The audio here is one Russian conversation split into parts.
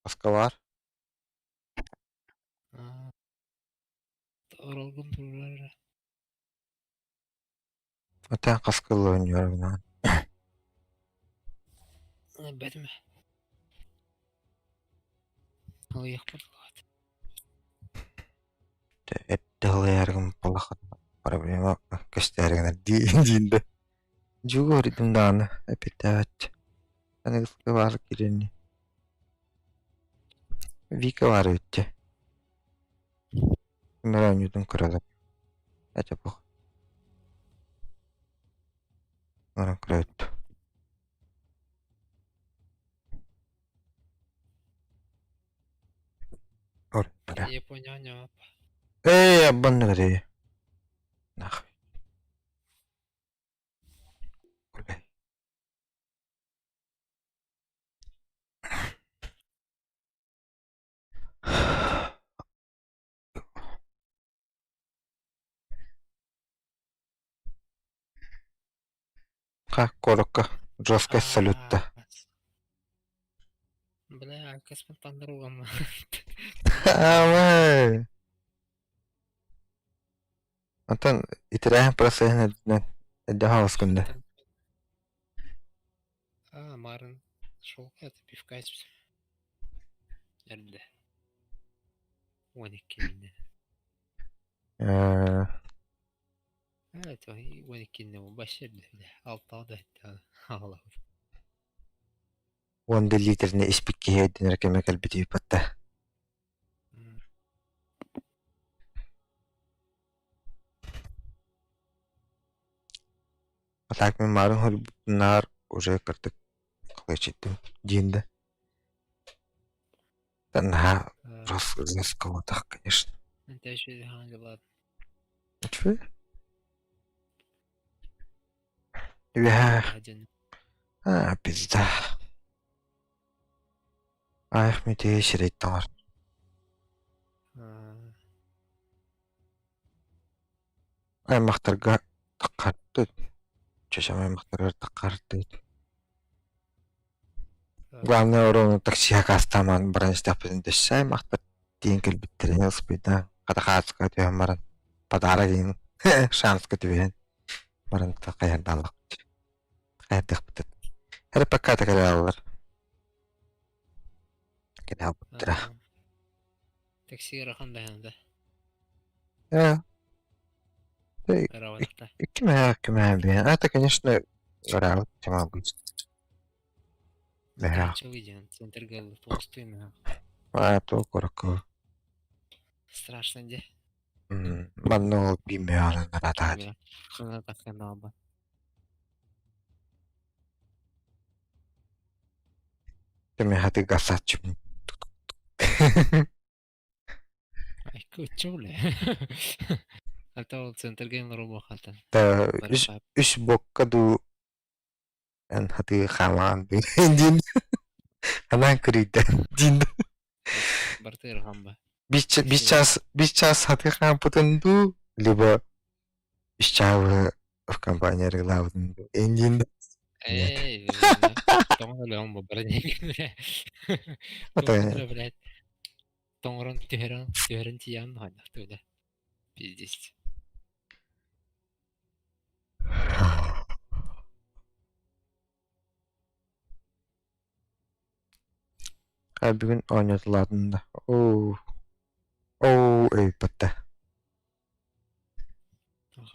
Kaska var. Aa, oralgın dururlar. Öten kaskalı oynuyor buna. Benim o yakmadı. Ette hılayargın balakad. Problema göstergen diyinde. Jugo ridim dağını. Epette evet. Hani kıska var gireni. Vika var ötte. Meran yudun kralı. Acaba. Meran kralı. Oraya. Japonya ne? Abban ne kadar. Nah. Olay. Как коротко. Жестко салютта. Бля, космос по-другому. Ama. Антон, итираем процесс на хаускунда. Марын шел это пивка içmiş. Nerede? 12 günde. Evet, o 12 günde bu başarılı bile. 6 da etti. Allah. Wanda literne ispikki hedin kemek albiti patta. Atak min marun hol nar уже картык кылычытым динде. Танха раскова так, конечно. انت ايش hangi lad? Чё? Я, Hacın. пизда. Ах, ми те ширеттар. Аймактарга таккатты. Чашам аймактарга таккатты. Главное уровень таксига кастаман бранстапын дэшай аймактар дейинкел биттерен спида. Катахацка түймаран. Падара дейин. Шанска түйен. Маран такаярдалык. Каярдык битет. Her pakata kadar alır. Kadar bıttıra. Taksi rakam dayandı. Ya, Karavadakta. кем bien. Это, конечно, раунд тема будет. Да. Kança виден. Центр гал толстый на. А то коротко. Страшно где. Манно бимеяла на радади. Бля. Хана такая наба. Ты меня ты гасачим. Ай, кучу бля. Hatta center game robo hatan. Та Barqa. üç bokka du en hati khaman din. Hemen kriyde. Din. Bartı rakamba. Biz час hati kham puten du. Либо ищавы в компании реглавден. Эндин. Нет. Эй, тоңра лам барне. Это Тоңра блядь. Тоңран тюрен тиян хана туда. Пиздец. бүгүн ойнотулатын да. Оо, эйпатта.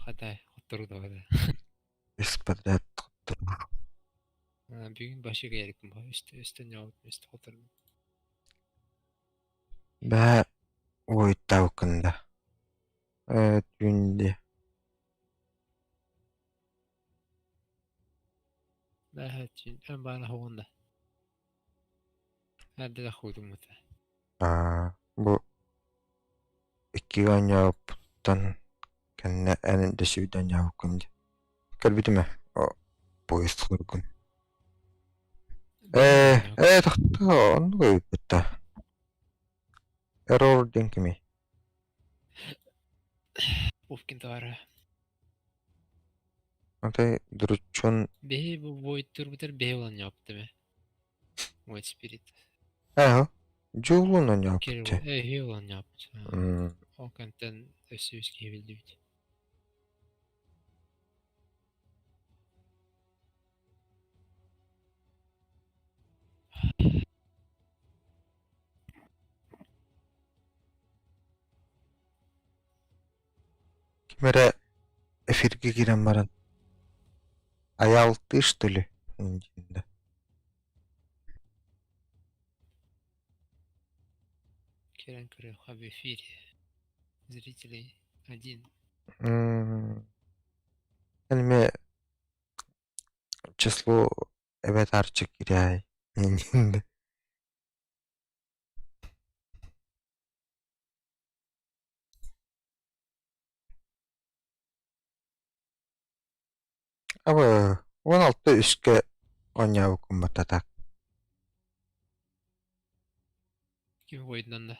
Хата оттурду да. Испадрат. Бүгүн башы кереким бар. Үстөн жауап үстө отурду. Бә ойттаукында. Түнде. Бәһәт эн бана хогонда. Хәдде да худум мута. Бу икки ойнауптан кэннэ энэнде сүйдөн яукында. Кэлбитиме? Поезд кургун. Тахта, онну көйпетта. Error деnkими. Ufkin tara. Атай дуручун. Беһи бу void тур битер беһи olan yaptı be. Void spirit. Ага. Жуулун оняп Kiri bitti. olan yaptı. Hmm. O kanten ösüz kebildi bit. Kimere эфирге кирен баран. Аялты, что ли? Индинде. Керен кırıyor abi эфире. Зрителей один. Эниме число эбетарчык киряй. Индинде. Абы 16 үскө оняу кумбататак. Kim koyduğundan da.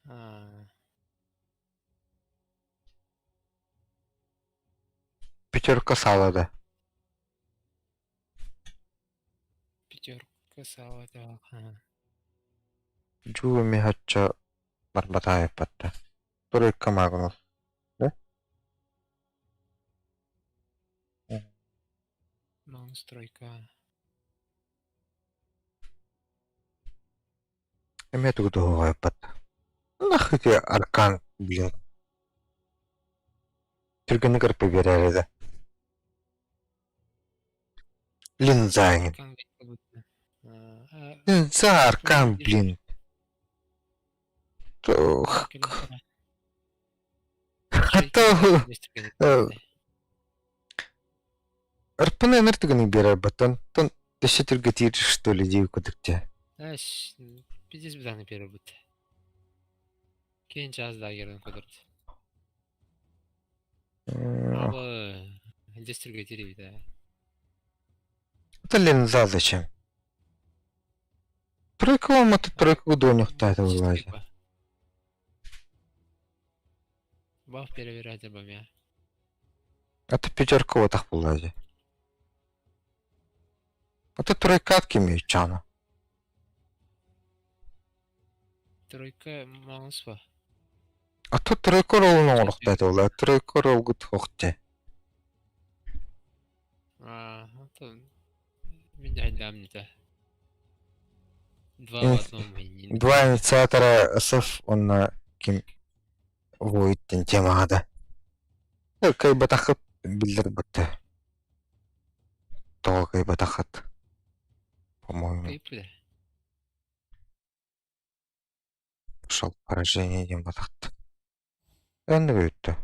Ha, Пятерка салады. Пятерка сağladı bak. Ha. Жууми хаччо барбатаев батта. Тройка магнус. Да? Монстройка. Эме тугдуугай батта. Нахыки аркан блин. Түргөнү кырпы берерди. Линзаин. Kan bekle. Ha, Линза аркан блин. Тух. Хата ырпыны энертигini берер баттан. Тон деше түргө тиир что ли дейби кудукте. Аш, пиздец bir tane peri bu. Genç az daha yerden kudurdu. Abi, Leicester getiriyor bir daha. Это линза зачем? Тройка olmadı тройка до нюхтайды вылазит. Баф перевер acaba ya. Это пятерка вот так вылазит. Это тройка откими чана. Тройка маус var. А тут тройка роллunu орықтайды олар. Тройка роллгы тоқты. Это... Меня айдам не то. Два в одном. Два инициатора СФ, он на ким войттен темада. Кай батахат билдер бітті. Тоға кай батахат. По-моему. Кайып да. Шел поражение дем батахат. Әні өйтті.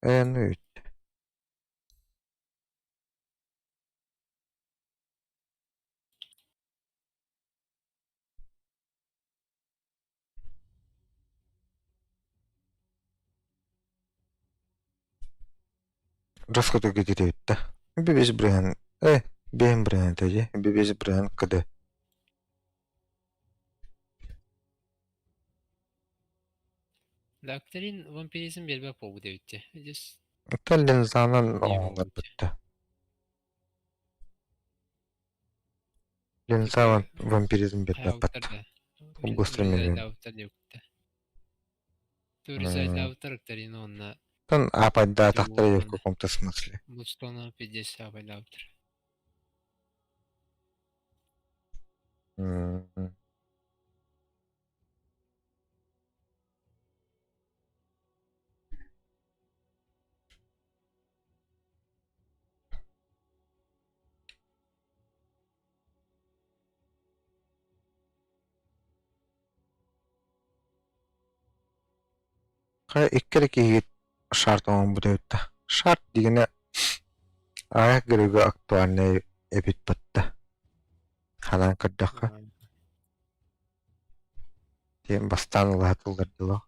Әні өйтті. Расходы кетеді өйтті. Бебес брен. Бем брен тәде. Бебес брен кіді. Докторин вампиризм бербек болу деп өтті. Это линзанан оңылар бітті. Линза вампиризм бербек бітті. Областырмен бен. Туризайда автор докторин онна. Тон апайда тақтыры в каком-то смысле. Мустона 50 апайда автор. Қай иккері кейгет шарт оңын бұда өтті. Шарт дегені аяқ көрігі актуальны эбит бітті. Хадан кірдіқі. Тем бастан ұлатылдыр дылы.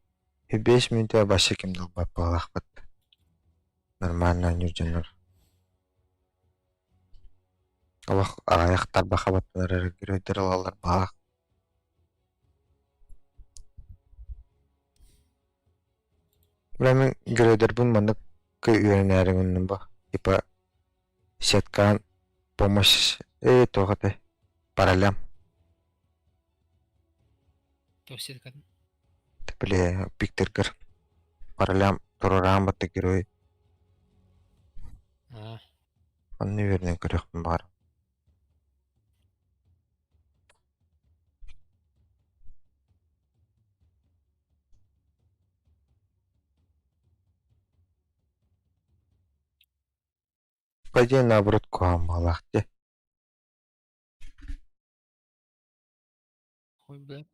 5 минутя башы кемді ұлбап бағалақ бітті. Нормально нүрденір. Олық аяқтар бақа баттылар әрі көрейдір олалар бағалақ. Мен görevler bulmadık öğrenenlerin bu. Типа сеткан помощь to'g'ri. Паралям. Тосет Бле, пиктергер. Паралям турарам баты герой. А, Он неверный грех бар. Пойди наоборот куам балахте. хуй бля.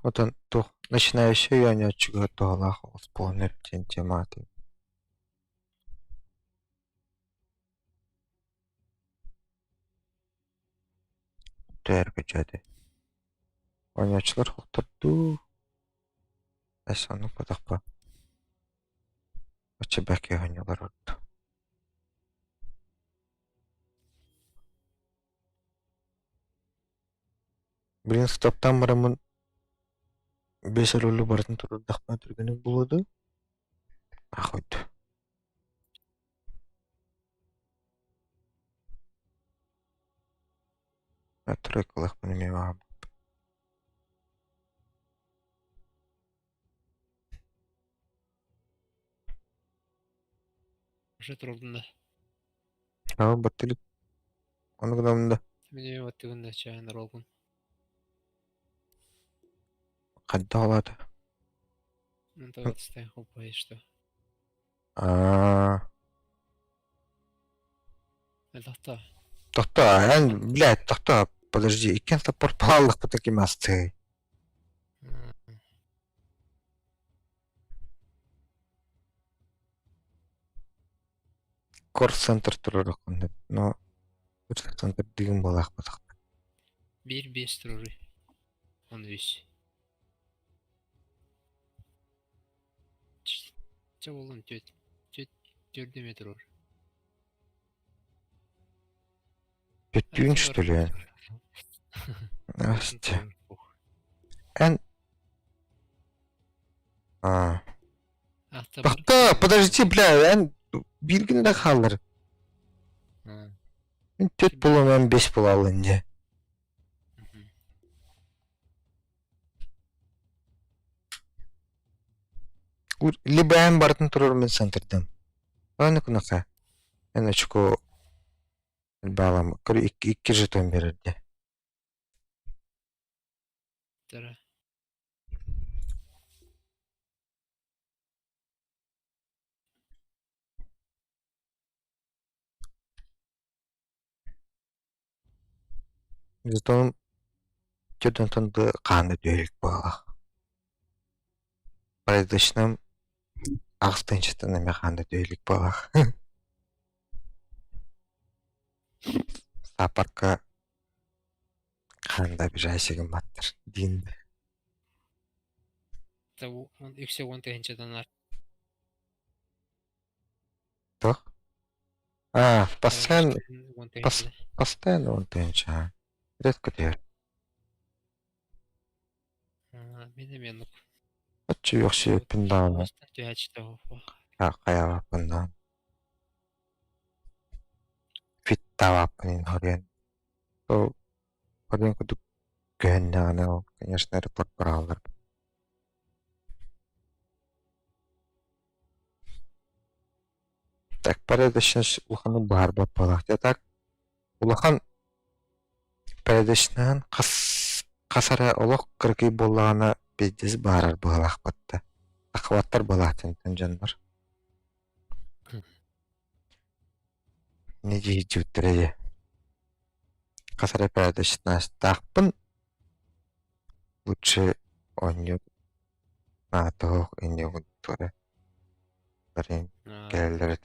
Вот он то начинающий я не отчуга то Аллах исполнит тематы. Тер качады. Ойночылар хуктурду. Эсаны кадакпа. Очы бәке ойнялар отты. Блин, стоптан барамын 5 рөлі бардың тұрдақпа түргені болады. Ахойды. Трек лах мне вам. Уже трудно. А баттылып. Оны кыдамында Мне вот ты на чай на рогун. кадда алады. Ну то вот стай хупай что. А, Это то. тохта, блядь, тохта. Подожди, и кем-то порпаллах по таким масты. Корс-центр турары кунды. Но корс-центр дыгым балах батак. Bir beş tururi. Он весь. Че болон төрдө метр ор. Петтюн, что ли? Настя. Эн... А. Тохта, подожди, бля, эн... Биргинде қалыр. Мен 4 болу, мен 5 болу алынды. Либо эн бартын турар мен центрден. Аны кунака. Эн очко... Балам, көрі 2 жетон берерді. Тара. Жетон... Жетон тонды қанды дөйлік болақ. Предыдущным... Ағыстан жетон әме қанды дөйлік болақ. Сапарка... Қанда бір жайсегім баттыр. Дейінді. Он yüksek 10 тегенчеден ар. Тох? А, постоянно... 10 тегенчеден. Постоянно он тенча. Редко дер. Мен Отчу yoxshi pindan. түйәчті. Қаяға pindan. Фиттава пин хорен. То хорен kudu гэннана, конечно, репорт бралар. Так, порядочно улаханы бар бап балақ. Так, улахан порядочнан қасара олақ кіргі болағына бездес барар балақ батты. Ақваттар балақтен жандар. Не жүйттіреді. Қасара порядочна стақпын. Лучше оньюк на тоқ иньюк туры. Барин келдерет.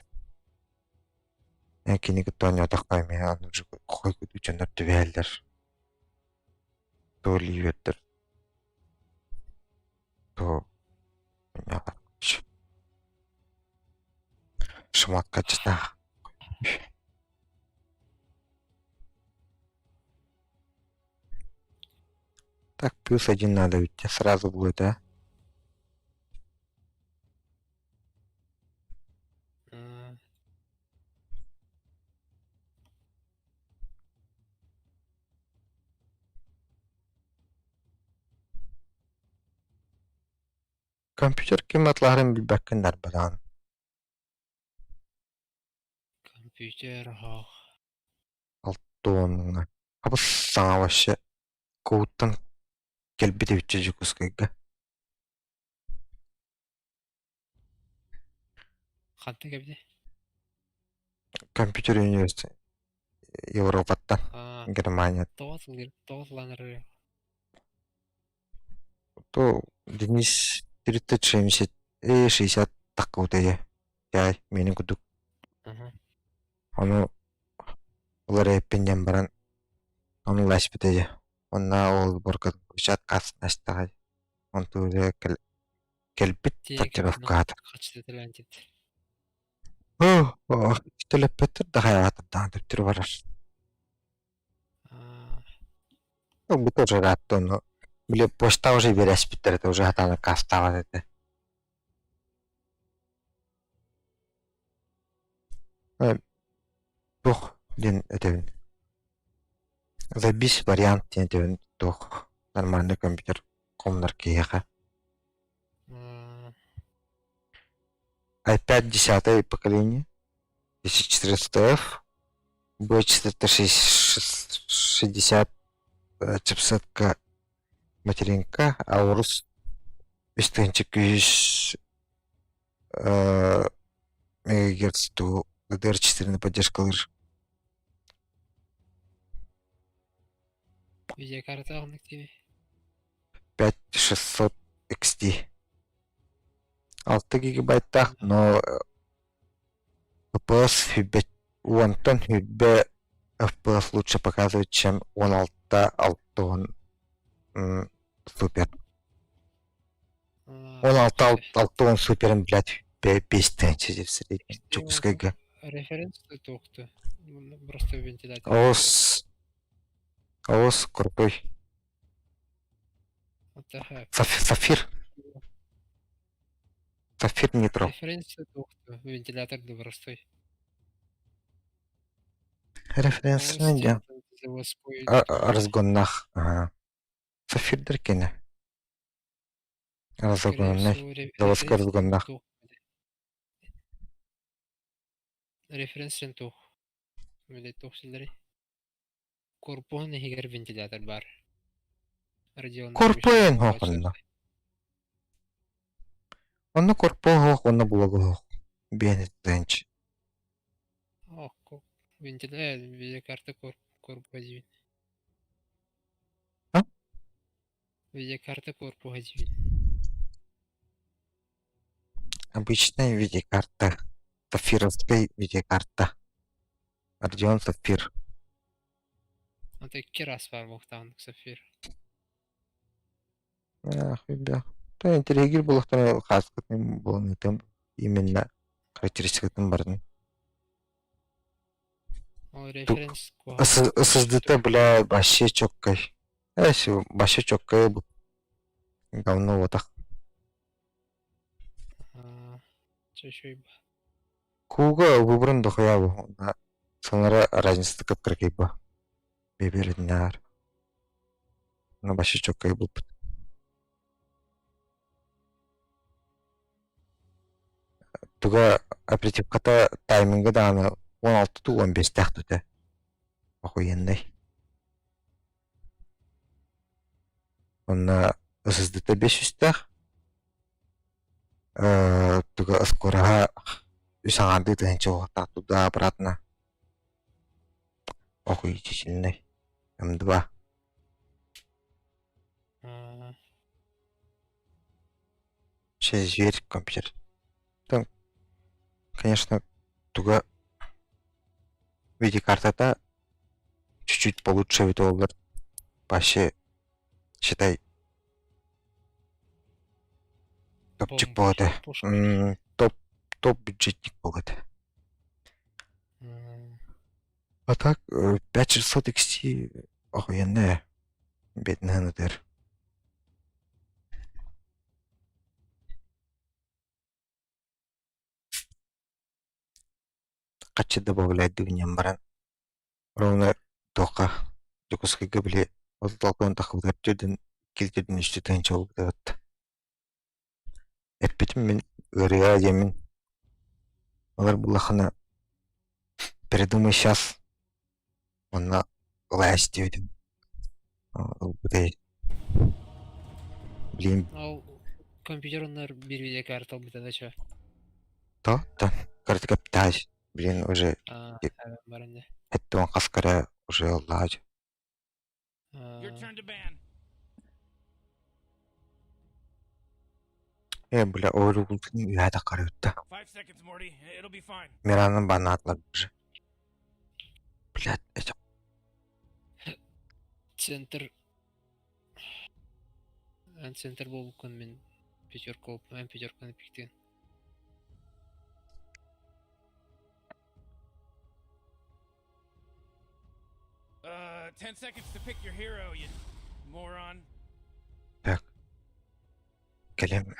Кини күттен ятақпай мен аны жүк қой күті жандар түвелдер. То ливеттер. То яғар. Шымат качына. Так, плюс 1 надо ведь сразу будет, а? Компьютер киматларын билбәккеннәр балан. Компьютер хох. Алтуонна. Абыс саңа башы кууттан келбите биче жукускайга. Ханты кебде. Компьютер университет Европаттан, А, Германия. тоғыз ланыры. То Денис 3070 60 таккутая. Яй, менин кудук. Ага. Ону олар эппенден баран ону ласпитая. Онна ол боркат чат кастастагай. Он туре келбит татировка. Качты талантит. Телепеттер да хаятырдан төптүр барар. Bu тоже ратто, но блин, почта уже береспиттер, это уже хатаны кастава это. Тух, ден это. Забись вариант ден тух. Нормальный компьютер. Комнар кеха. i5 10 поколение. 1400F. B460 чипсетка материнка, а урус 3200 мегагерц ту DDR4 поддержкалар. Видеокарта алынып тебе. 5600 XT. 6 гигабайта, но FPS фидбэк Уантон фидбэк FPS лучше показывает, чем он Алтон супер. Он Алтон супер, блядь, 5 тысяч в среднем. Чукускайга. Референс тоқты. Просто вентилятор. Аос крутой. Сафир. Сафир нитро. Референс тоқты. Вентилятор простой. Референс медиа. Разгоннах. Сафир деркене. Разгоннах. Заводской разгоннах. Референс тоқ. Меле тоқсылдары. Корпон егер вентилятор бар. Корпоен хоқында. Онны корпо хоқ, онны булагы хоқ. Бенет дэнч. Вентилятор, видеокарта корпо один. А? Видеокарта корпо один. Обычная видеокарта. Сафировская видеокарта. Radeon Сафир. Это керас var muhtemelen Сафир. Ребят. То интерьер был второй хаскотный был не тем именно характеристикатын бардың. Референс. SSD бля вообще чоккай. Если вообще чоккай был. Говно вот так. Чешуй. Куга выбран дохуя был. Сонара разница как кракейба. Беберднар. Но вообще чоккай был. Туга оперативката тайминга да аны 16-15 тактыты. Охуенный. Онна SSD-те 500 тах. Туга скоро усаңарды тынчы туда обратно. Охуительный. М2. Сейчас зверь компьютер. Там, конечно, туга видеокарта-то чуть-чуть получше видеолар. Вообще, считай, топчик болады. Топ бюджетник болады. А так, 5600 XT охуенная. Бедная надыр. Качы добавляет дыгнем баран. Ровно тоқа. Жокускайга биле. Ол толкон тахылдар жүрден келдерден үшті тайынша болып да Эппитим мен ырыга демин. Олар булахана придумай сейчас. Онна ласт дiyordum. Bu değil. Блин, Ал компьютер оннар бир видеокарта алып да ча. то? Да. Карты каптаж. Блин, уже Бар инде. это он каскара уже лаж. Your turn to ban. Бля, ойру бултын уяда карыютта. 5 seconds, Morty. It'll be fine. Миранын бана атлар уже. Блядь, это Центр. Центр болуп кан мен пятерка алып, мен пятерканы пиктеген. Uh, 10 seconds to pick your hero, you moron. так. Келем.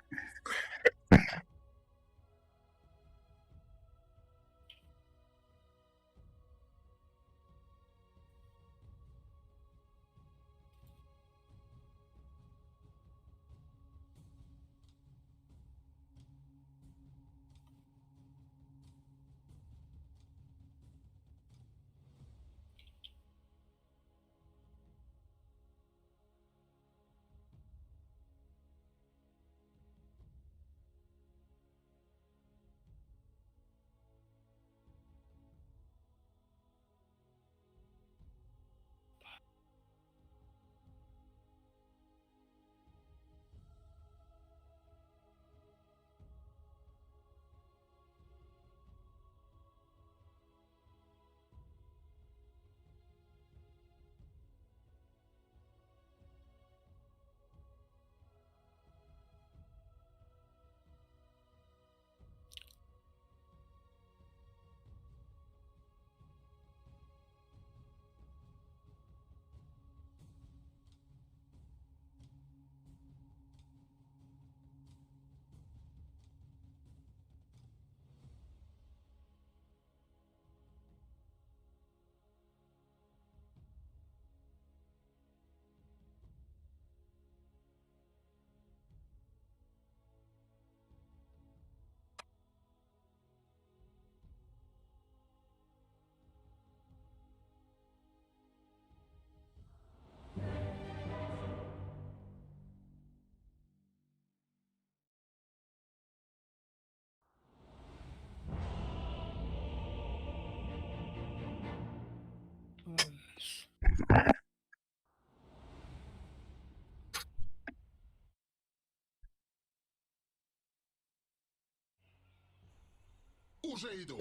Уже иду.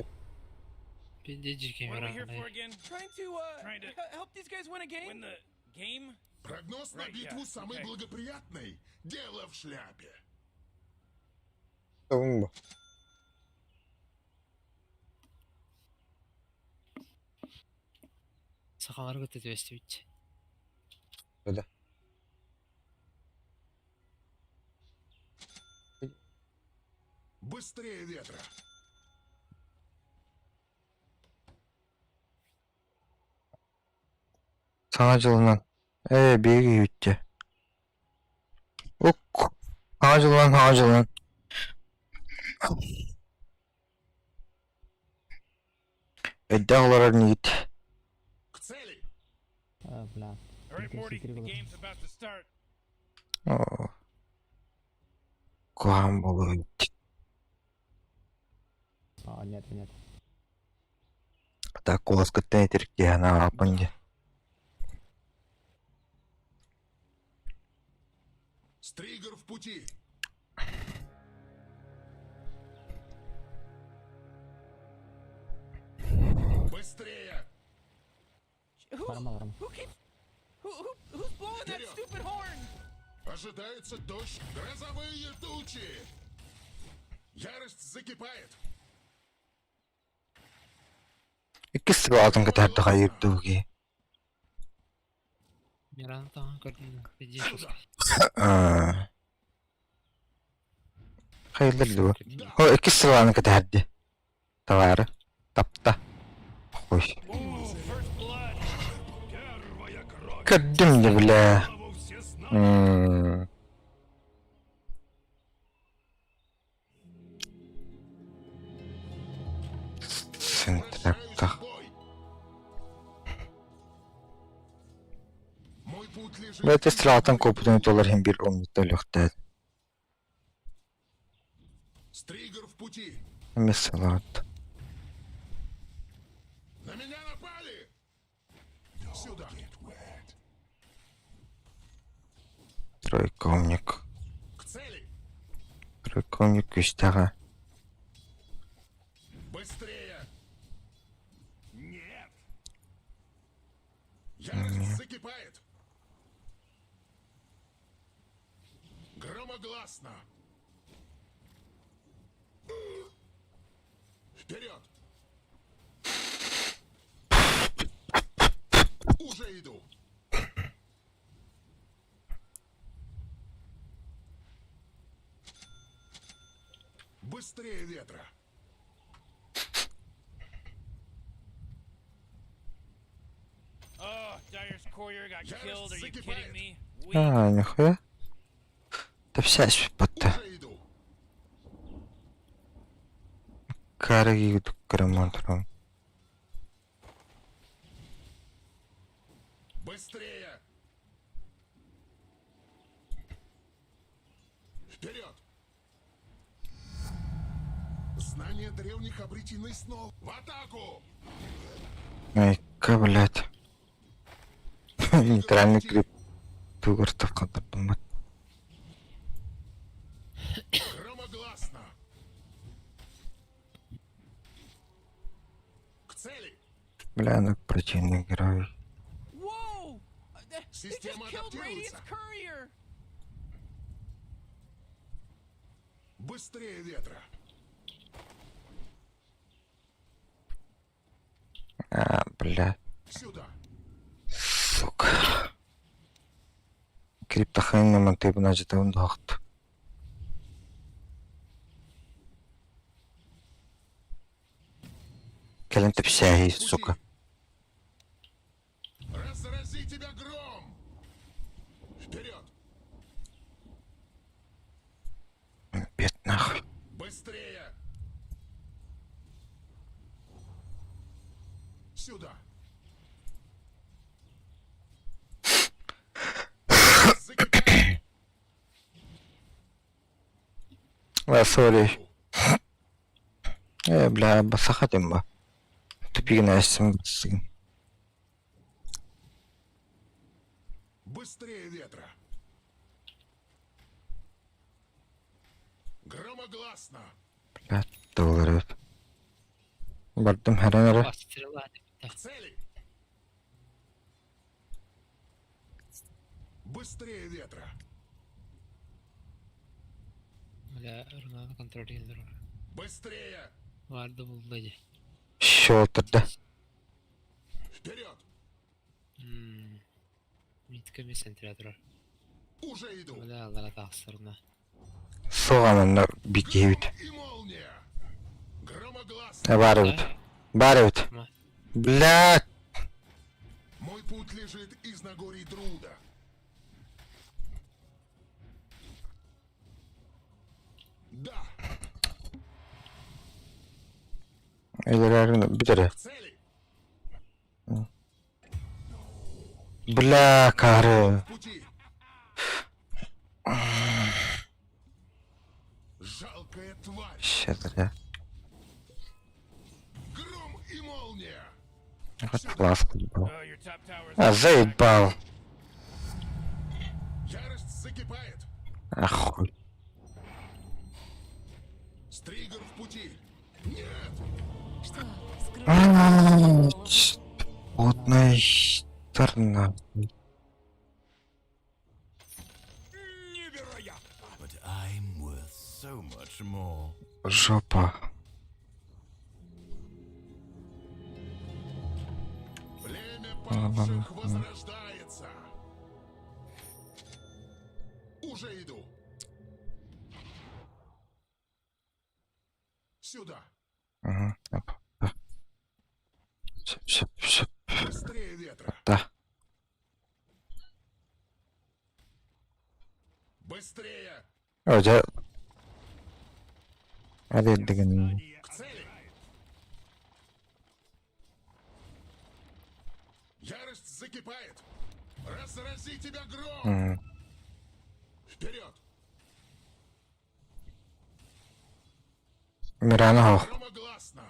Пиздечки What are we here for мираны. again? Trying to help these guys win a game. Win the game? Прогноз на Right, битву yeah, самый okay. благоприятный. Дело в шляпе. Savunma. Сакалар көтөтүп эстебит. Öyle. Быстрее ветра. Sana cılınan. Bir gitti. Ok. Hacılan. Dağlara git. К цели. Бля. All right, Morty. The game's about to start. Kuhan bolu. Нет. Так, голос катает где на апанде. Стригер в пути. Быстрее. Нормально. Who's blowing that Вперед. stupid horn? Ожидается дождь. Грозовые тучи. Ярость закипает. İkisi de altın kadar daha yürüdüğü. Мираны тагын көрдүм. Пиздечки. Hayırlı bu. O iki sıralarını kadar Tavarı. Tapta. Hoş. Ooh, first blood. Kadın da bile. Центрактах. бой. Мой путь лежит... Бәте сылалтан көпүтөн толар хем бир омнитте лөхтәд. Стригер в пути. Эмес сылат. На меня напали! Сюда. Тройковник. К цели. Тройковник күстәгә. Быстрее! Нет! Ярость закипает! Громогласно! Вперед! Уже иду! Быстрее ветра! Oh, Dyer's courier got Ярость killed. Are you закипает. kidding me? А, нихуя. Да вся шпата. Уже иду! Карги грамматрон. Быстрее! Вперед! Знания древних обретены снова. В атаку! Айка, блядь. Нейтральный крип. Тугар-то кадырдым. Громогласно! К цели! Бля, ну противный герой. Whoa! They just Система killed Radiant's адаптируется. courier! Быстрее ветра! А, бля. Сюда! Сука. Криптахайны мантып начата ундахт. Калент псяхи, сука. Разрази тебя гром! Вперед! Бед нахуй. Быстрее! Сюда! Закипает! Сори. Бля, басахатым ба. Тупик nässin gitsin. Быстрее ветра! Громогласно! Бля, долларов. Бардым харанары. Bastırılar. К цели! Быстрее ветра! Bля, ırmanı kontrol edilir. Быстрее! Vardı buldu acı. Şoltırdı. Вперед! Mitkemi sentirator. Уже иду! Bля, allara taksırına. Soğanını bitiyut. И молния! Громогласно! Барывut. Барывut. Ama Бля. Мой путь лежит из Нагорий Друда. Да, Ellerini bitir. к цели! Бля, karı. В пути! Жалкая тварь! Щедрый, да. Гром и молния! Вот ласку был. Oh, your top tower's А, заебал. Ярость закипает! Охуй. Стригер в пути! Нет! Одна сторона. Невероятно! But I'm worth so much more. Жопа. Племя павших возрождается! Уже иду! Сюда! Ага. Шып. Быстрее ветра! Да. Быстрее! Öyle. Hadi dedim. К цели! закипает! Разрази тебя гром! М. Вперед! Мираны хох. Громогласно!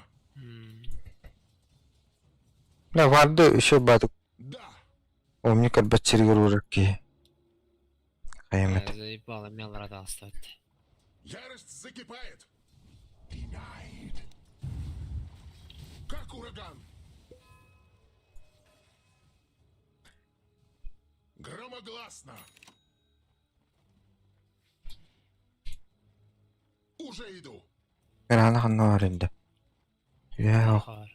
Да, vardı еще батык. Да! Омни кальбат чергер уракки. Каямет. Заебало, мел стоит. Ярость закипает! Пинает! Как ураган! Громогласно! Уже иду! Мираны ханна var indi. Ya, Хар.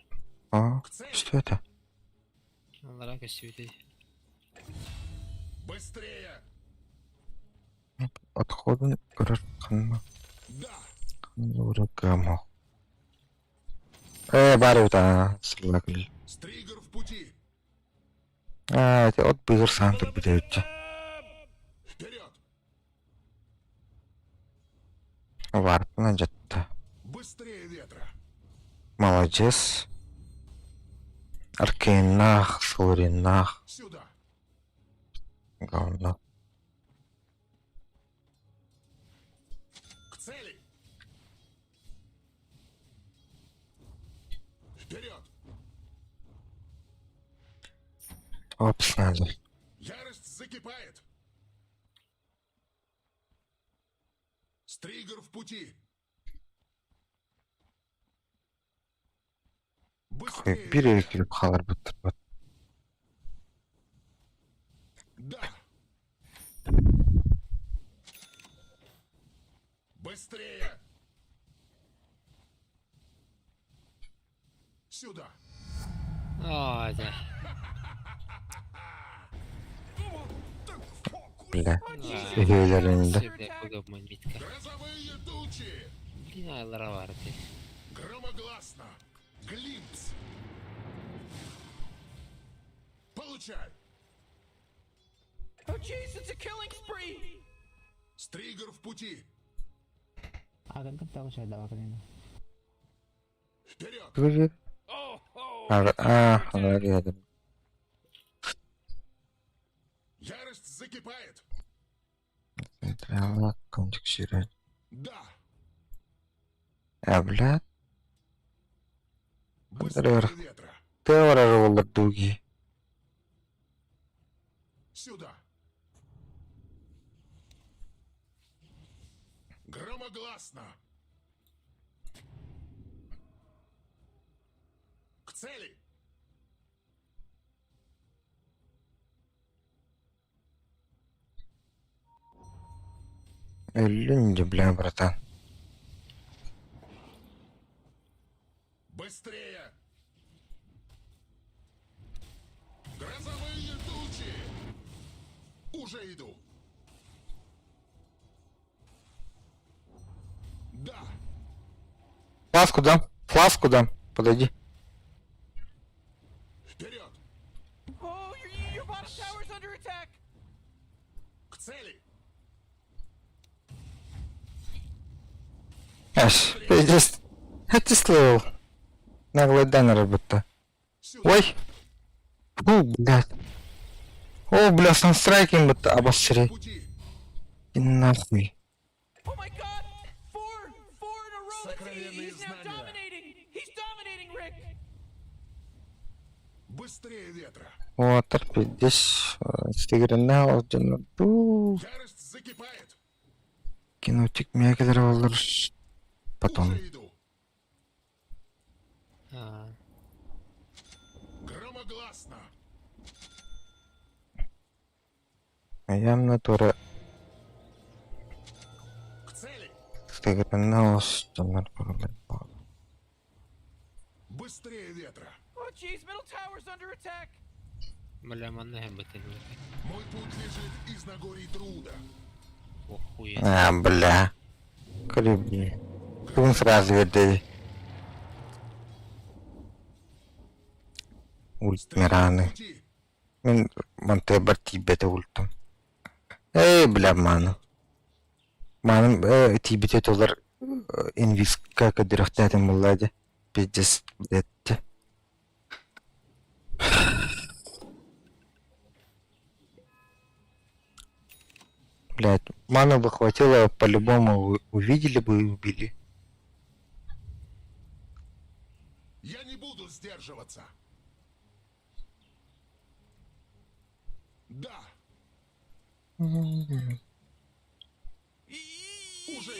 а, К цели! что это? Onlara köstüydü. Быстрее! Отходын көрөр ханна. Да! Урагам. Бары ута слагли. Стригер в пути! Это от быгыр сантыр битеүтчү. Вперед! Вартына жатты. Быстрее ветра! Молодец. Аркейнах, Суринах, Сюда! говно. К цели! Вперед! Опс, надо. Ярость закипает! Стригер в пути! Кой Быстрее! бир келип калар быттыр. Да! Быстрее! Сюда! Aa, да. Бля. Üyelerinde. Süper kocaman bitka. Грозовые тучи! Binalara vardı. Громогласно! Глимпс! Получай! Oh jeez, it's a killing spree! Стригер в пути! Agad-agad ako siya daw kanina. Вперед! Kızı. Oh, oh! Hala geldim. Ярость закипает! Трава, кончик ширать. Да! Блядь. Быстрее ветра! Ты вораживал дуги. Сюда! Громогласно! К цели! Люди, бля, братан. Быстрее! Грозовые тучи! Уже иду! Да! Фласку дам. Фласку дам. Подойди. Вперед! Oh, your bottom tower's under attack! К цели! Аж, пиздец. Это слыл. Наглый данер будто. Сюда! Ой. О, блядь. О, бля, санстрайкинг будто обосри. В пути! И нахуй. Oh my god! Four in a row! Сокровенные He's now знания. dominating! He's dominating, Rick! Быстрее ветра! Вот, терпи. Здесь стигренна olacağını. Ярость закипает! Кинотик мекелер olur. Потом. Уже иду! Aa, Громогласно! Явно тоже К цели! стигренна olacağını. Быстрее ветра! Oh jeez, middle tower's under attack! бля, манна hem бітілді. Мой путь лежит из Нагорий Труда. Охуєть. Бля. Криби. Кун сразу верди. Ульт Стригер в Мираны. пути! Мен монте бар тибете ультум. Бля, ману. Маным тибете толар инвиска кадырахтатым буллади. Пиздец, блядь. Блядь, ману бы хватило, по-любому увидели бы и убили. Я не буду сдерживаться. Да, уже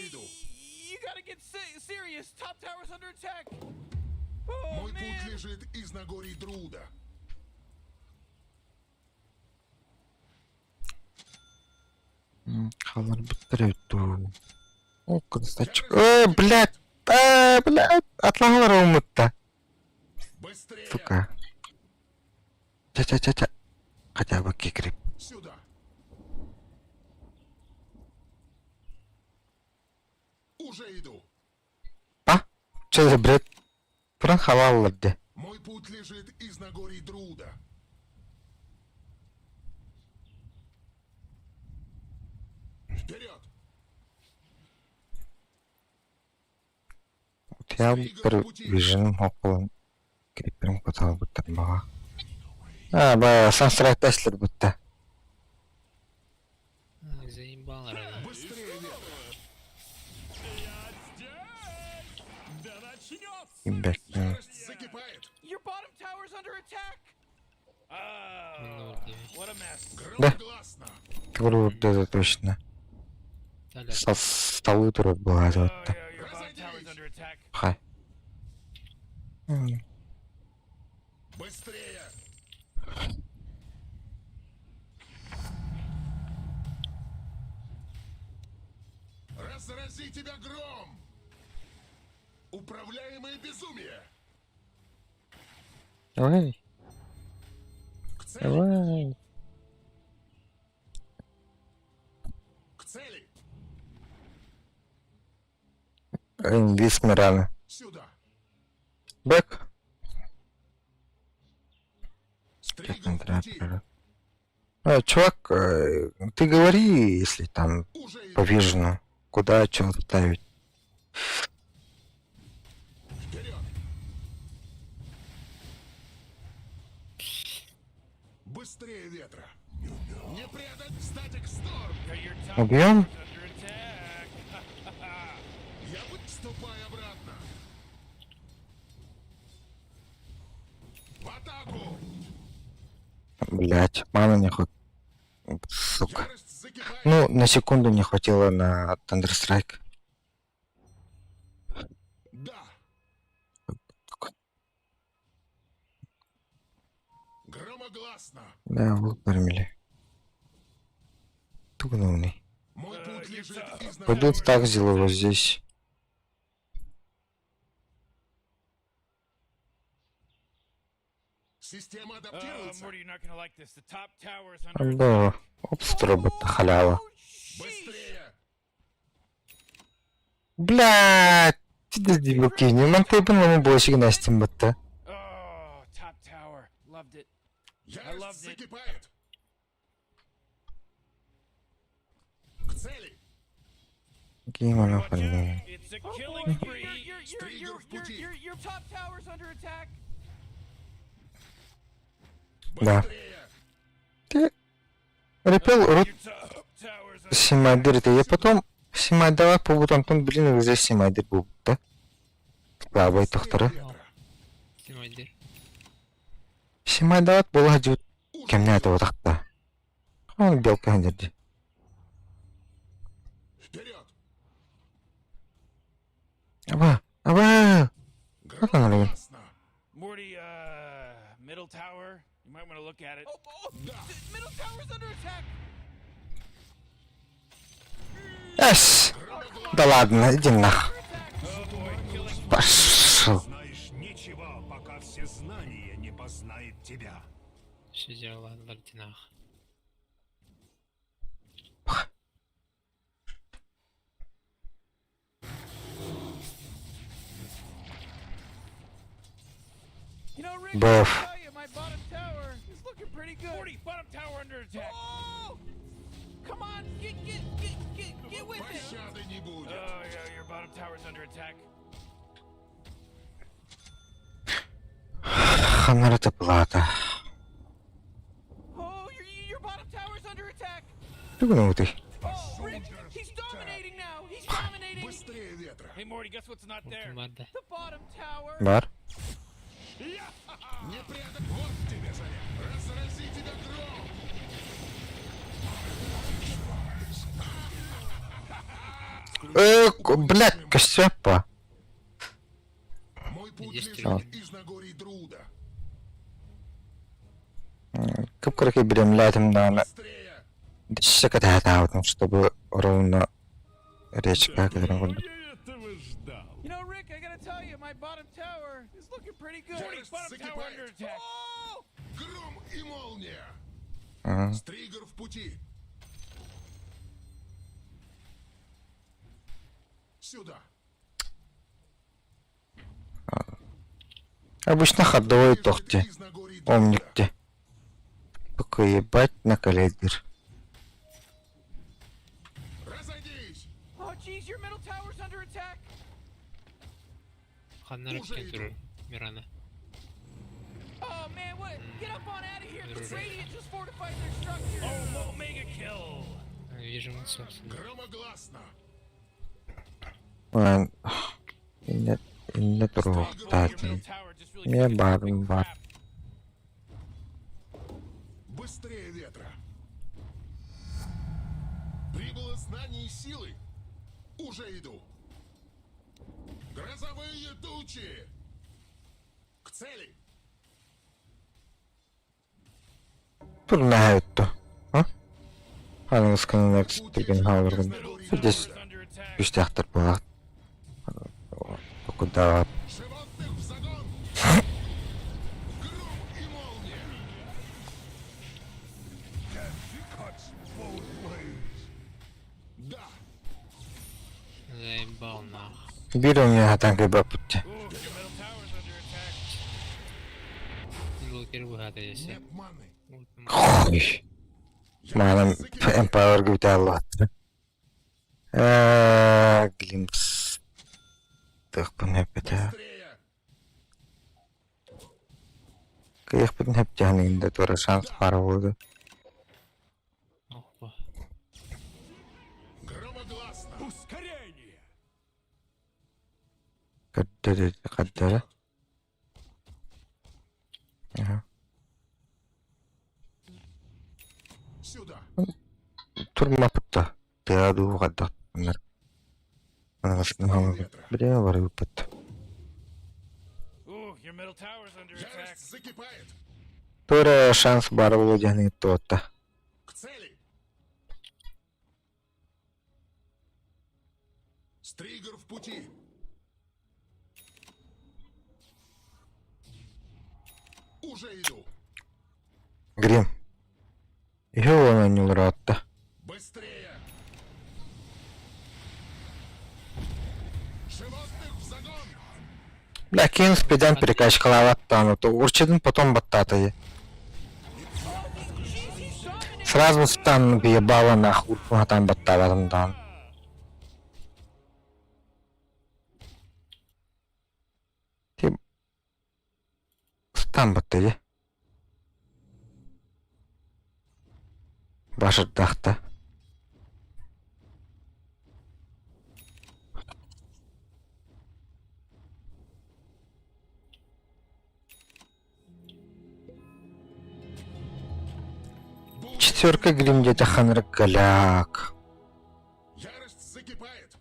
иду. You gotta get serious. Top tower's under attack. Oh Мой путь man. лежит из Нагорий Друда. Халар бітіреді. О, красавчик. Блядь! Блядь! Атланлар умытта. Быстрее! Сука. Ча-ча-ча-ча. Хотя бы кикрип. Сюда! Уже иду. А? Что за бред? Пран халалларды. Мой путь лежит из Нагорий Друда. Вперед! Вот я бір виженім оқылын. Криперім көтал бұттыр баға. Сансырай тәсілер бұтты. Заебал рано. Быстрее! Имбектің. Ярость закипает. Your bottom tower's under attack. Oh, Минуты. what a mess. Громогласно. Кібір да точно. Таля. Столы тұрып бұға Oh, затты. yeah, your bottom tower's under attack. Хай. Быстрее! Разрази тебя гром! Управляемое безумие! Давай. К цели! Давай. К цели! Инглис рано. Сюда! Бэк. Стригл в пути! Чувак, ты говори, если там Уже иду! повижено, куда что ставить. Вперед! Быстрее ветра! Не преодолеть статик Сторм! Yeah, your top Убьем? tower's under attack. Я выступаю обратно! В атаку! Блять, мана не хватит. Сука. Ярость закипает! Ну, на секунду не хватило на Thunderstrike. Да! Громогласно! Да, выпрямили. Тугнувный. Мой путь лежит из Пойду так сделаю вот здесь. Система адаптируется. Morty, you're not gonna like this. The top tower's under attack. Да, опс, робот, халява. Быстрее! Блять! Ты дебилки, не монтай бы на больше гнастим будто. Oh, top tower. Loved it. Ярость loved it. закипает! К цели! Геймана Watch out. It's a killing spree. Стригл в пути! Your top tower's under attack. Да. Быстрее! Ты репел рот Your top tower's under симайдер, я потом симайдава по бутантон, блин, здесь симайдер был, да? Абай тохтары. Ветра. Симайдер. Симайдават была дют. Уже Кемне этого тахта. Он белка хендерди. вперед! Аба! Как она любит? Громогласно! Morty, middle tower. You might want to look at it. Да! The middle tower's under attack. Эс! Да ладно, иди нах. Пошел. Знаешь ничего, пока все знания не познает тебя. Что сделала в Альтинах? You know, Rick, Buff. I tell you, my bottom tower is looking pretty good. Morty, bottom tower under attack. Oh! Come on, get with it. Пощады не будет! Oh, yeah, your bottom tower's under attack. Хамнарата плата. Oh, your bottom tower's under attack. Тугнутый. Oh, Morty, guess what's not there? Vurdum vardı. The bottom tower. Var. Не предок! Вот тебе заряд! Разрази тебя гром! Блядь, косяпа. Мой путь Есть лежит из Нагорий Друда. Кып-кыркый билемлятым даны. Быстрее! Дешека таатаутым, чтобы ровно речка, которая вот. Я этого ждал. You know, Rick, I gotta tell you, my bottom tower is looking pretty good. Morty, Bottom tower under attack. Oh! Гром и молния! Ага. Стригер в пути! Сюда! Обычно ходовой Лежит тохте. из Нагорий Друда. Помните. Только ебать на коллегер. Разойдись! Oh, geez, your middle tower's under attack. Kanlar Уже ötken иду. durur Miran'a. Oh, man, what? Get up on out of here. The Dur. Radiant just fortified their structure. Oh, mega kill. Вижу он, собственно. Громогласно! Lan. İnne duru Your middle tatil. tower just really Ne took a bağırın big var. crap. Быстрее ветра! Прибыло знание и силы! Уже иду! Грозовые тучи! К цели! Dur ne juttu? Ha? Hangi ıskının eksikliğini havırgın. Здесь Tower's under attack. пиштяхтар болады. Куда? Животных в загон! Гром и молния! Да! Заебал нахуй. Bir oyunu hatan kebap bitti. Ooh, your middle tower's under attack. Лукер выход есть. Нет маны! Oy. Manam Empower gibi de Allah'tı. Glimpse. Tık bunu hep bete. Быстрее! Kıyık bütün hep canında doğru şans var oldu. Опа. Громогласно! Ускорение! Kaddere. Aha. Сюда! Turma putta. Teadu kadar bunlar. Anasını havalı. Birine var putta. Ooh, your middle tower's under attack. Ярость закипает! Doğru şans var olacağını totta. К цели! Стригер в пути! Уже иду! Грим. Его не уродта. Быстрее! Животных в загон! Бля, кейін спиден перекачкалаваттан, то урчидin потом баттатые. Сразу стан въебало нахуй, там баттаватымдан. Ти... Стан баттые. Башырдақта. Четверка грим где-то ханрак голяк. Ярость закипает!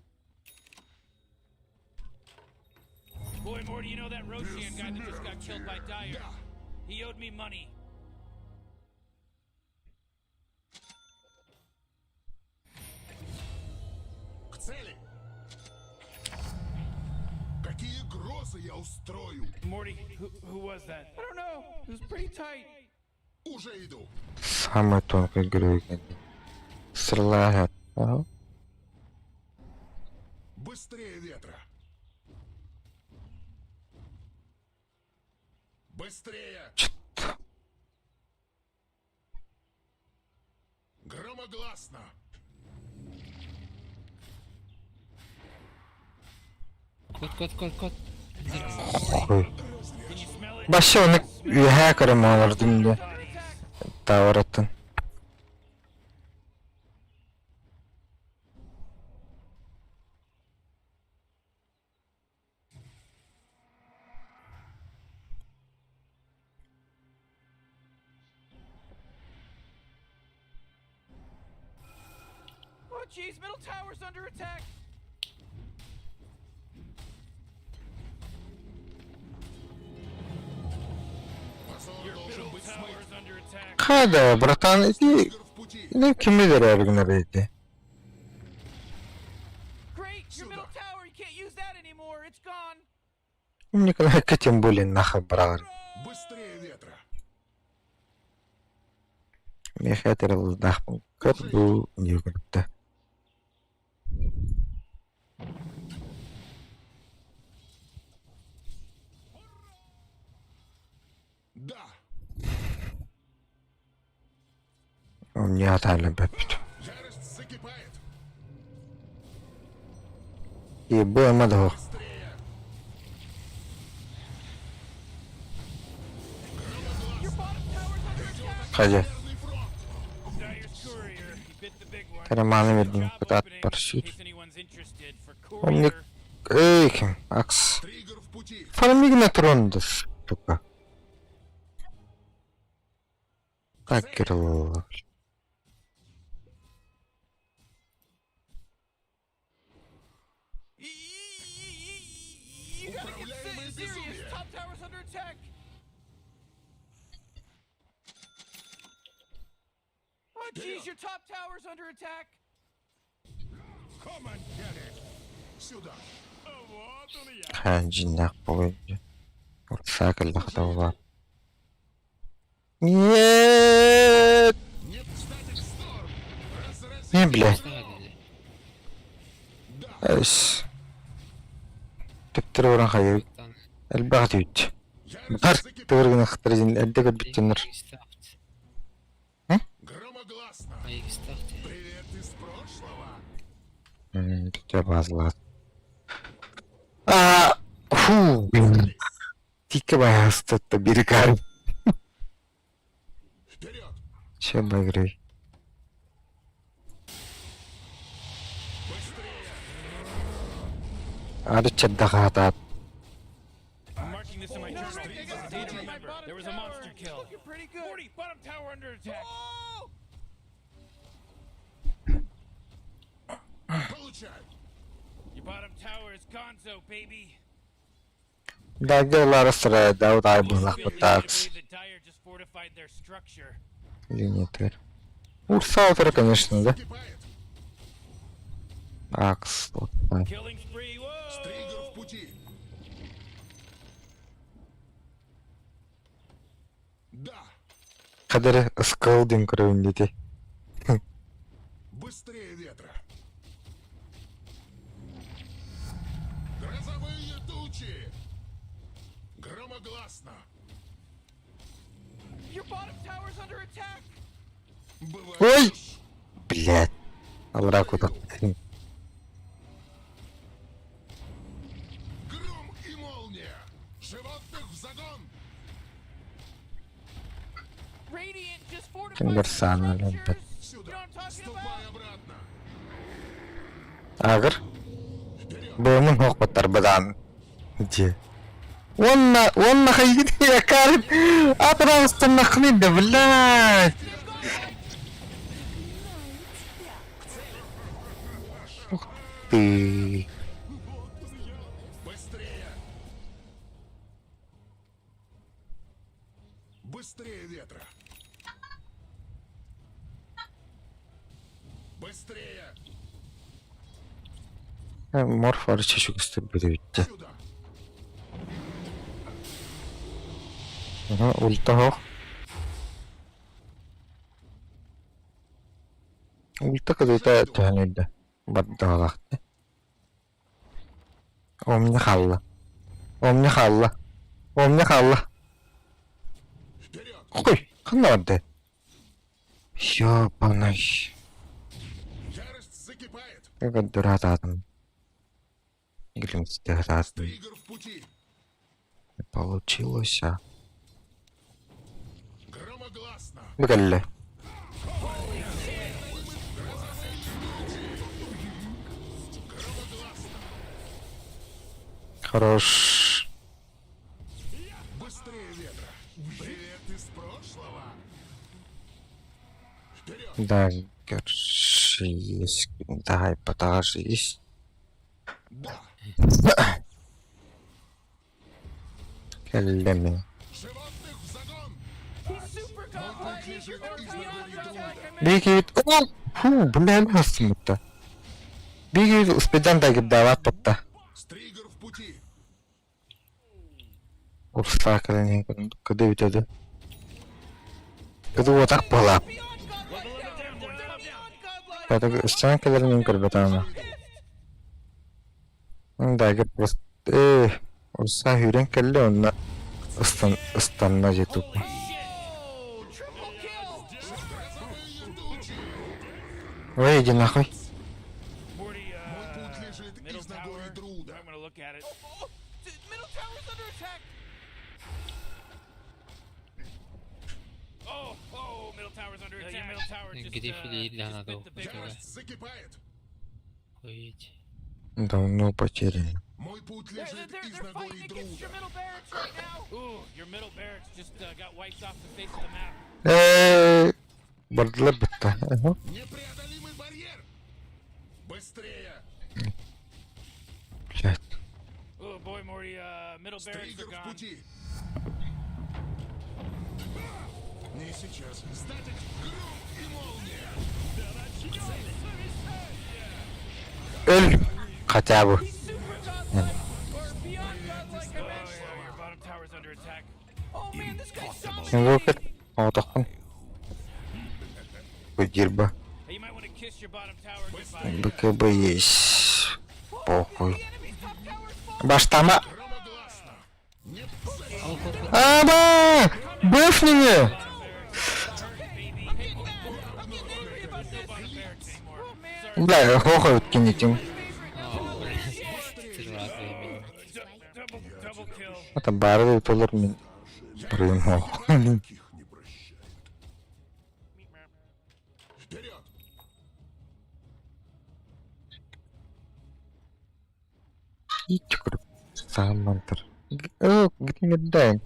Boy, Morty, you know that Roshian guy that just got killed by Dyer? He owed me money. К цели! Какие грозы я устрою! Morty, who was that? I don't know. It was pretty tight. Уже иду! Самая тонкая грюйка. Срлагает. Ага. Быстрее ветра! Быстрее! Чё-то. Громогласно! Кот. Ой. Can you smell it? Başa üye karım alırdım diye. Davratın. jeez, middle tower's under attack. Your middle tower's under attack. Хада, братан, иди. Тигр в пути. Ну, кимидер оригиналити. Great, your middle tower, you can't use that anymore. It's gone. Николай тем более нахуй брал. Быстрее ветра. Мехатерл дахму. Кырду не выгодно. Да. Он не атален бепит. Ярость закипает. И было мадох. Быстрее. Your bottom tower's under attack. Хади. Верный фронт. Dyer's courier. He bit the big one. Караманы Job вернем. Пытат opening, in паршит. case anyone's interested for Он не... courier. Эйхим. Акс. Триггер в пути. Фармигна тронда, сука. Так, Кирилл. You gotta get Управляемое serious. безумие. Top tower's under attack. Oh, jeez, your top tower's under attack. Come and get it. Сюда. Вот он и я. Ханжинах бойынша. Сакл бахтауға. Нет! Нет, статик Сторм. Разрази. Не, бля. Ставили. Да. Эс. Типтер оран хайыр. Там Элбағат үйт. Ярость Бар закипает. төвіргін ақтырызын әлдегі біттенір. ставьте. Громогласно. А их ставьте. Привет из прошлого. Түтә базылат. Фу. Тикі баястатты бірігар. Вперед. Че байгрей. Быстрее. Ады чаддаға атат. I'm marking this in my journal. They got As a day to my remember. bottom There was a tower. monster It's kill. looking pretty good. 40, bottom tower under attack. Oh! Получай. Your bottom tower is gonzo, baby. Дагелар сыры Дауд Most айбылақ feel led to бұттақс. believe that Dyer just fortified their structure. Линитер. Урсаутер, конечно, да? Закипает. Акс. Вот, да. Killing spree. Триггер в Whoa! пути. Да. Кадыр ıскылдың көрөүндети. Быстрее ветра. Грозовые тучи. Громогласно. Your bottom tower's under attack. Бывает. Ой! Блядь. Алракута. Гром и молния. Животных в загон. Radiant just fortified Кингерсана, their лента. structures. You Сюда. know what I'm talking Ступай about? обратно. Агыр. Вперед. Бөмін хоқпаттар бұдан. Де. Онна хайгид я карим. Атырауыстан нақниды, блядь. Ух ты. Быстрее. Быстрее ветра. Быстрее. Морфар чешук істеп бітті. Сюда. Ульта хоқ. Ульта кадыйта төхінейді. Баддағалақты. Омни халла. Омни халла. Омни халла. Вперед. Ой, қандай барды? Ёпанай. Ярость закипает. Как дурататым. Иглинский дурататым. Триггер в пути. Получилось, а. Громогласно. Бгалли. Хорош. Быстрее ветра. Привет из прошлого. Вперед. Да, горш. же есть. Да, эпота же есть. Да. Келлеми. Животных в загон! He's super godlike. лежит Or из beyond ногой godlike, друга. I meant. Бегает. О! Фу, бля, насмыто. Бегает, успедан да гибдават потта. Стригер в пути! Урса калани. Куды битеді? Куды отак бола. Beyond godlike now. They're beyond godlike. Кадыг істен келерін көрбетана. Дагы просто урса хүрен келле онна ыстанна жету. Oh, triple kill. Ой, иди нахуй. Morty, Путь лежит middle из ногой tower. друга. I'm gonna look at it. Oh, middle tower's under attack. Oh, middle tower's under attack. Your middle tower just, Гриффили для надо bit the big упустить. one. Закипает! Охуеть. Давно потеряно. Мой путь They're, лежит they're, из they're ногой fighting against your друга. middle barracks right now. Ooh, your middle barracks just got wiped off the face of the map. Бардылар бітті. Непреодолимый барьер! Быстрее! Блядь. Oh boy, Morty, middle barracks Стригер are в gone. пути! Не сейчас. Статик, гром и молния! Öl. Хотя бы. He's super godlike. Or beyond godlike, I meant. Yeah, your bottom tower's under attack. Oh man, this guy's Sen de dominating. okut. Otaqın. Bu girba. Hey, you might want to kiss your bottom tower goodbye. БКБ есть. Похуй. The enemy's top tower's falling. Баштама. Громогласно! Не Аба! Бэфнини! I'm getting mad. I'm getting angry about this. Barracks anymore. Oh man. Бля, хохают кинетим. Aa, Ты рад именно. Double kill. Это барды утулur мен. Блин, ох. таких не прощает. Вперед! И чукр. Самантер. Где не дай?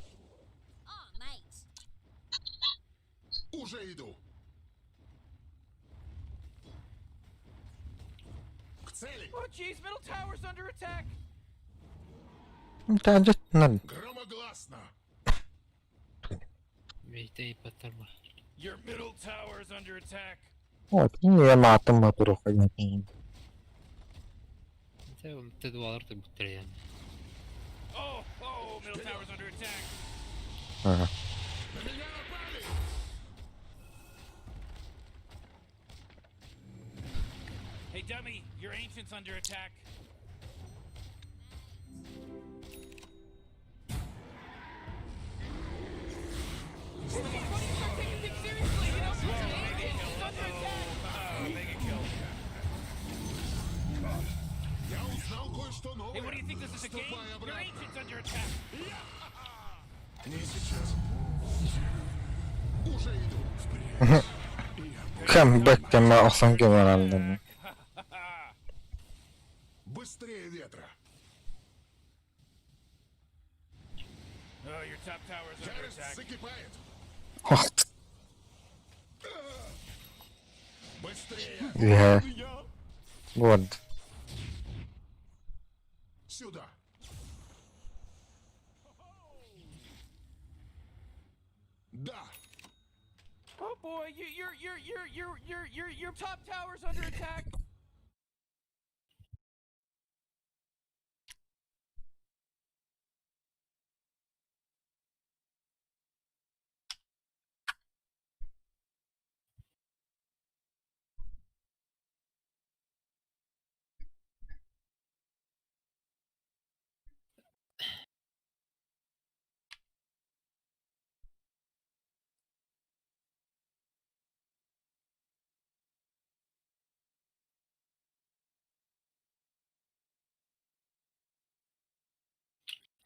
Уже иду! К цели! Oh jeez, middle tower's under attack. Да, да, надо. Громогласно! Мейте и потом. Your middle tower's under attack. Вот, не матом мотору ходить. Ты дуаларды бітірген. Oh, middle tower's under attack. Ага. На меня напали! Hey, dummy, your ancient's under attack. What do you start taking things seriously? You know, he's under attack. Mega kill. Я узнал кое-что новое. Hey, what do you think this is a game? Ступай Your обратно. ancient's under attack. Не сейчас. Уже иду. Камбэк тема оқсан кемер алдым. Быстрее ветра. Oh, your top tower's under Ярость attack. закипает. Ох, Быстрее. я. Вот. Сюда. Да. Oh boy, your top tower's under attack.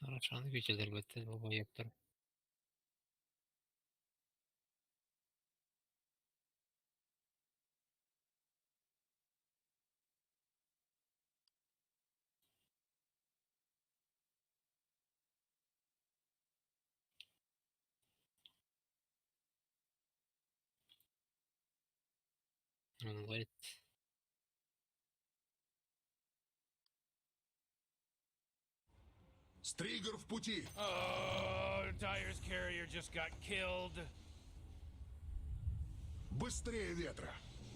Арашаны көчелер бітті, бұл байып тұр. Онлайт. Стригер в пути. Oh, Dyer's carrier just got killed. Быстрее ветра.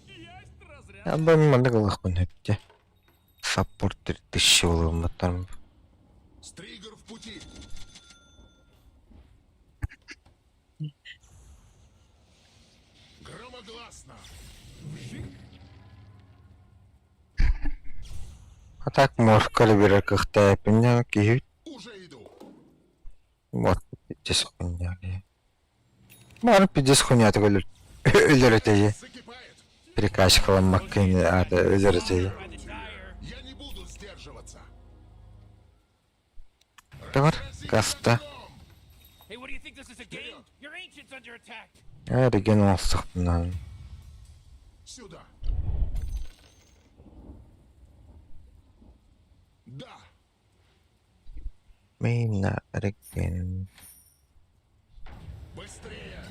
Есть разряд. Я бы мандагал хунетте. Саппортер тысячевый мотор. Стригер в пути. Громогласно. А так может калибра как-то пеня киют. Уже иду. Вот 50 хуйня. Мар 50 хуйня такой лёрётеги. Закипает. Перекачкала Маккейни, а это лёрётеги. By the Dyer. Я не буду сдерживаться. Товар каста. Hey, what do you think this is a game? Your ancient's under attack. Регенал сахнан. Сюда. Да. Мейна реген. Быстрее.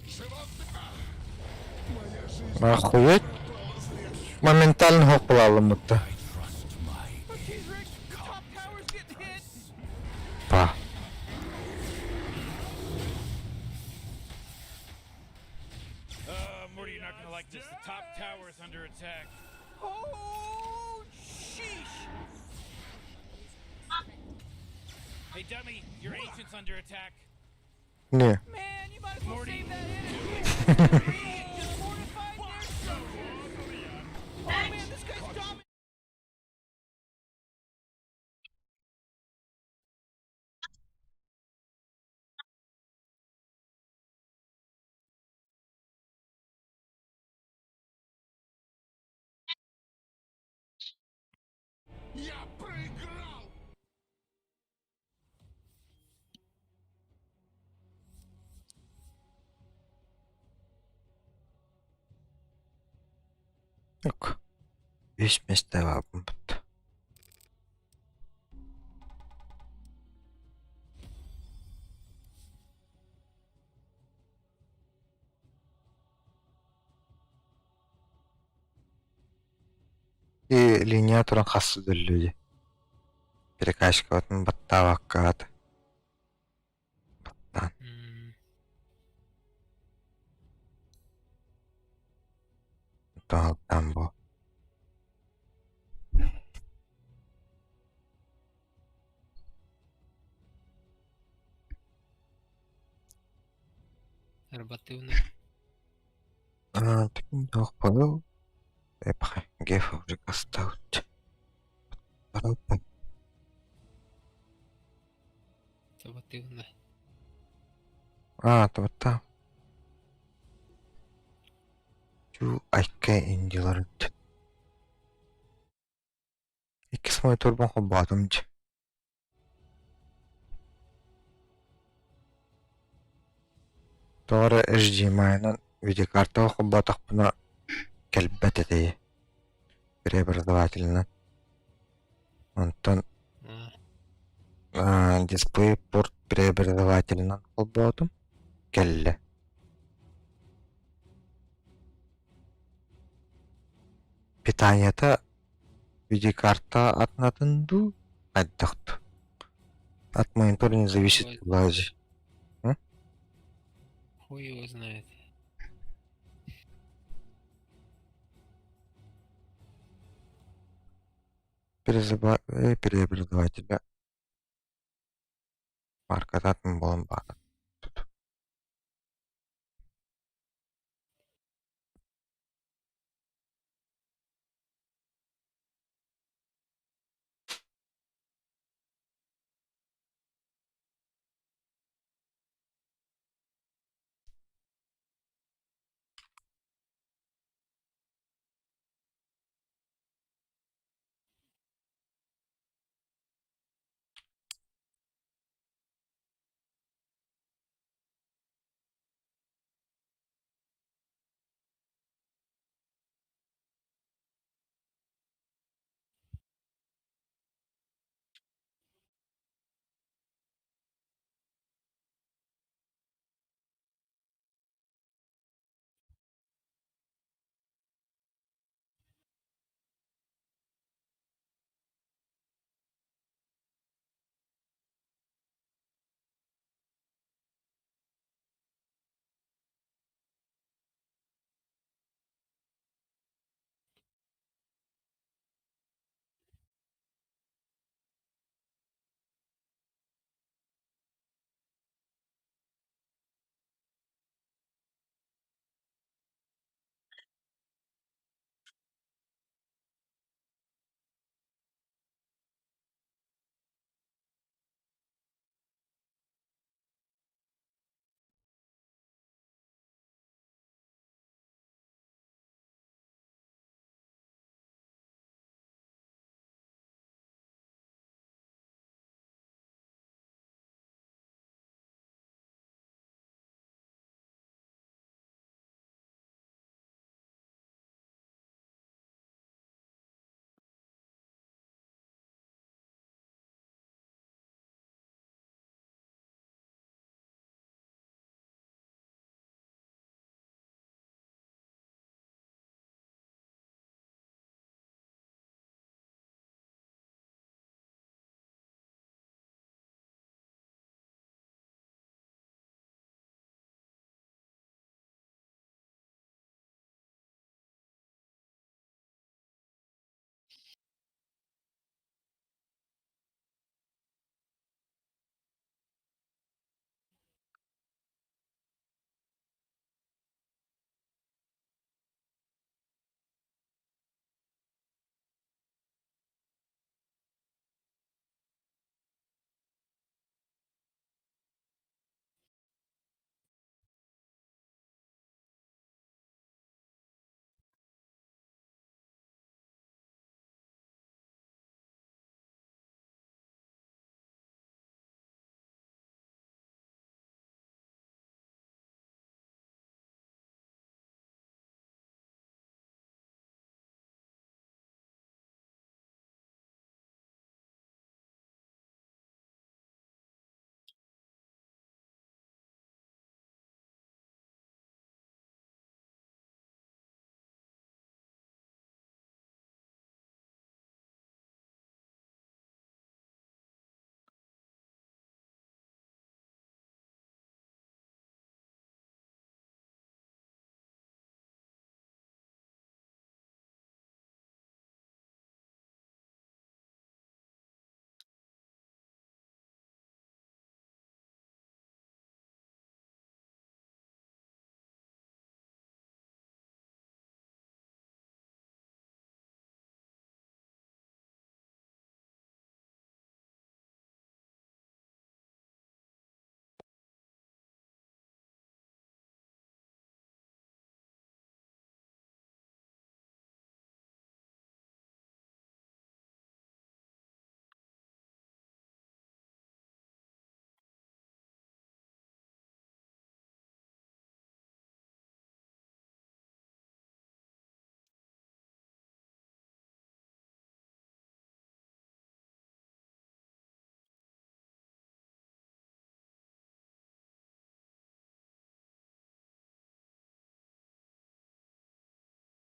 Животное. Моя жизнь Охуеть. пропала зря. Моментально хоплала мута. Okay, Rick, the top tower's getting hit. Па. Morty, you're not gonna like this. The top tower is under attack. Oh, sheesh. Hey, dummy, your ancient's under attack. Не. Man, you might as well Morty. save that energy. Just fortified their structures. Oh man, this guy's dominating. Я проиграл. Yok. 5 devabım bitti. И линиатурын хасы дөллүдү. Перекачка отун баттабаккаат. Hmm. Тоолдан бу. Арбатывный. Тикин тоокпогу. Эпхэ. Геф рекастаут. Арапа. Арбатывный. Табатта. Чу айкка индилард. Иккис мой турбан хоббатымч. Тоора HDMI-нан видеокарта хоббатахпына келбет этеи. Преобразовательно. Онтон дисплей порт преобразовательно хоббатым келле. Питанието видеокарта атнатынду айдахту. От монитора не зависит Ой. лази. Хуй его знает. Преобразователя. Маркататын болон бааны.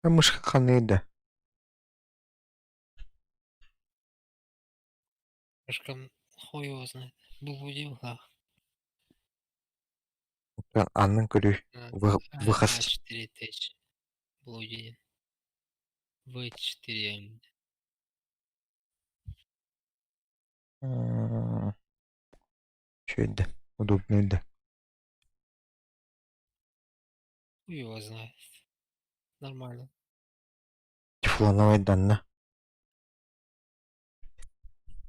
Мышка каныйда. Мышкам хуй его знает. Был удил, Анның көрü выхас. А4 тысяч. Блудин. В4. Şöyle удобный. Хуй его знает. Нормально. Тефлоновый данна.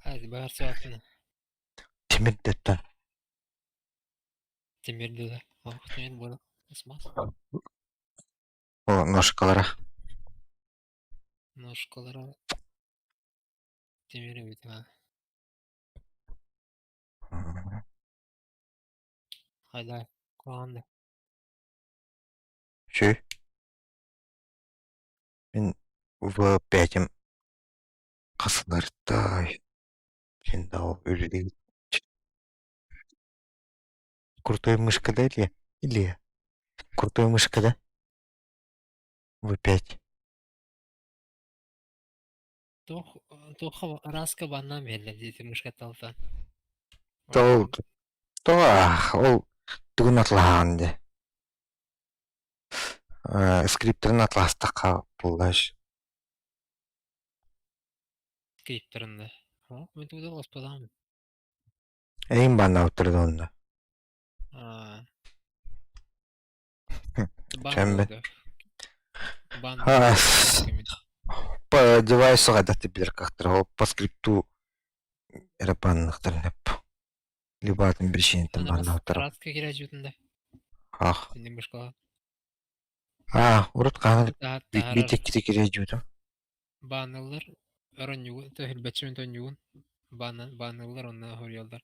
Hadi bahar saatine. Темір деттен. Demirdi de. Vaktiyen bunu. Ismaz. О, ножкалара. Nuşkalara demiri bir ha. Hayda. Kulağında. Şu. Мен V5'im kasılarında. Şimdi o öyle değil. Крутой мышка, да, Илья? Илья. Крутой мышка, да? V5. Тоха раска баннан берилер дейти мушкаталдан. Тол. Ол түгін атылағанды. Скриптерін атластыққа бұлдаш. Скриптерінде. Мен туда господам. Ең бана отырды онда. Чәмбе. По девайсу ғадаты білер қақтыр. По скрипту әрі баннықтыр деп. Либо атын бір шенеттен бана отырып. Раска кире жүтінде. Ах. Енді мушкаға. Урут қаны бетекті кере жүдім. Банылар. Өрін югын. Төхіл бәтшімен төн югын. Банылар онна хорьялдар.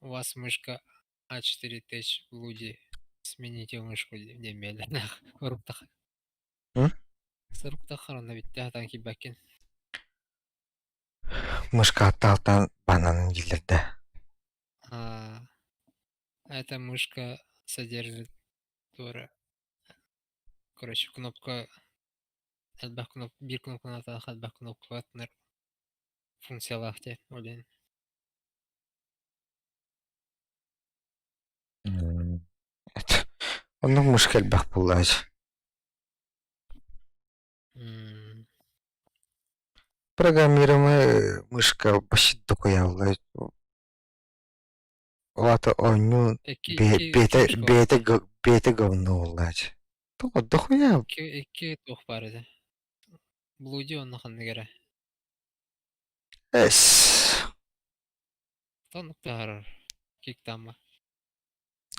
У вас мышка А4 тысяч в луде. Смените мышку демелер. Уруптах. Сыруптах харанда битті атан кибәккен. Мышка атталтан бананын келдірді. Эта мышка содержит тоже. Короче, кнопка. Bir кнопка атан хәлбәк кнопка атныр. Функциялахте. Олен. Оның мышка әлбәк бұллаж. Программируемая мышка почти такое власть. Олата ойну беті говно власть. Тоғы дохуя. Екі тоқ бар еді. Блуди онны қанды кері. Әс. Тонықта ғарар. Кектамма.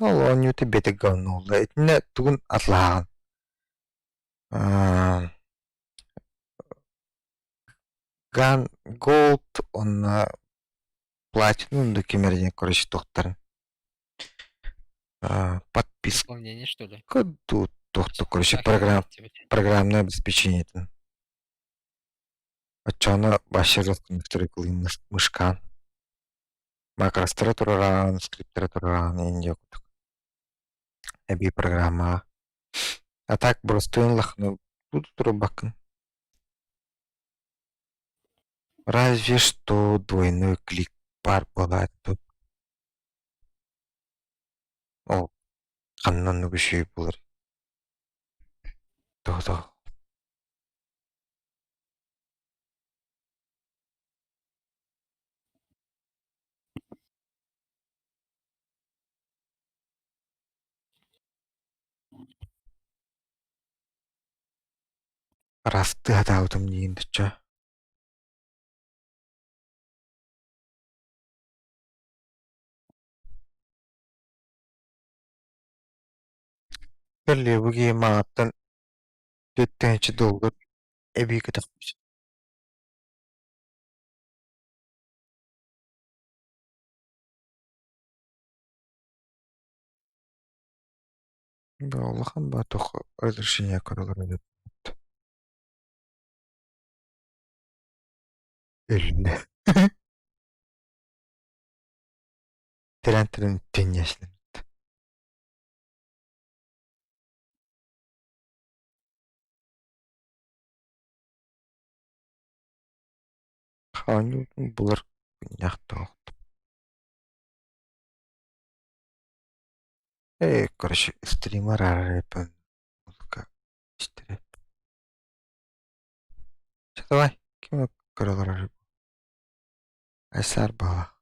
Ол ойнуты беті говно власть. Не түгін атлаған. Ган Голд, он платинум до кемерден, короче, тоқтарын. Подписка. Дополнение, что ли? Тут тоқты, короче, программное обеспечение. Отчаны башырық күніктері қылын мышкан. Макростары тұраран, скриптері тұраран, енде өкітік. Әбей программа. А так, бростуын лақны буду тұру бақын. Разве что двойной клик бар бывает тут. О, қаннан нүгішей болыр. Тоғы. Расты адаудым дейінді ча. Бірле бүге мағаттан төттенші долғы әбей кітіп. Allah'ım ба тоқы разрешение көрілер. Эліне. Тірен теннесінің. Ханю булар яхта. Короче, стример рэпен. Музыка. 4. Давай, кем королар рэп? Айсар бала.